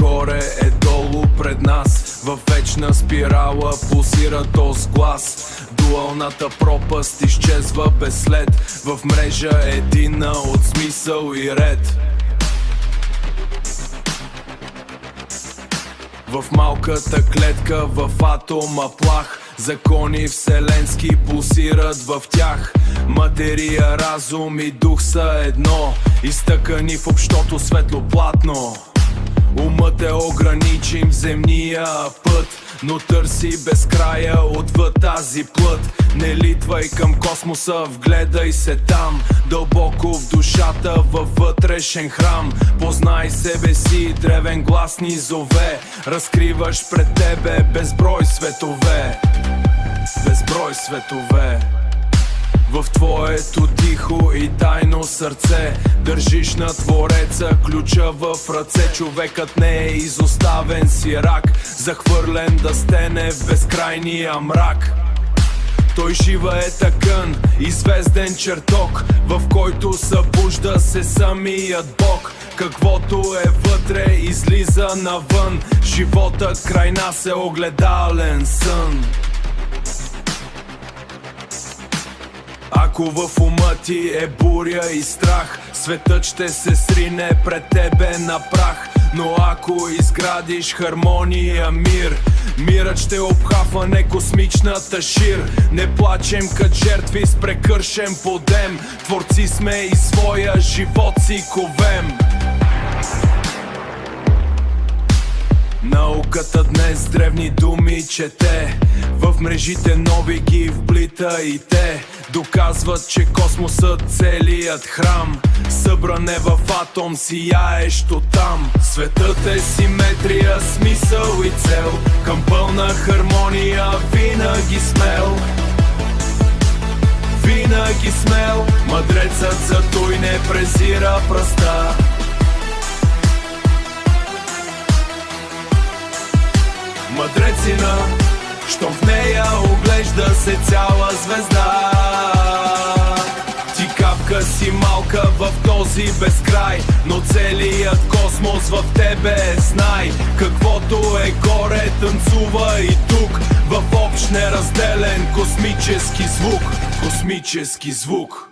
горе е долу пред нас. Във вечна спирала пулсира този глас. Дуалната пропаст изчезва без след. В мрежа едина от смисъл и ред. В малката клетка, в атома плах, закони вселенски пулсират в тях. Материя, разум и дух са едно, изтъкани в общото светло платно. Умът е ограничим в земния път, но търси безкрая отвъд тази плът. Не литвай към космоса, вгледай се там, дълбоко в душата, във вътрешен храм. Познай себе си, древен глас ни зове. Разкриваш пред тебе безброй светове. Безброй светове. В твоето тихо и тайно сърце държиш на Твореца ключа в ръце. Човекът не е изоставен сирак, захвърлен да стене в безкрайния мрак. Той жива е тъкън и звезден чертог, в който събужда се самият Бог. Каквото е вътре излиза навън, живота край нас е огледален сън. Ако в ума ти е буря и страх, светът ще се срине пред тебе на прах. Но ако изградиш хармония, мир, мирът ще обхапва космичната шир. Не плачем кът жертви с прекършен подем, творци сме и своя живот си ковем. Науката днес древни думи чете, в мрежите нови ги вплита и те. Доказват, че космосът целият храм, събран е в атом, сияещо там. Светът е симетрия, смисъл и цел, към пълна хармония винаги смел. Винаги смел, мъдрецът за той не презира пръста. Мъдрецина, щом в нея оглежда се цяла звезда. Ти капка си малка в този безкрай, но целият космос в тебе е знай. Каквото е горе танцува и тук, в общ неразделен космически звук. Космически звук.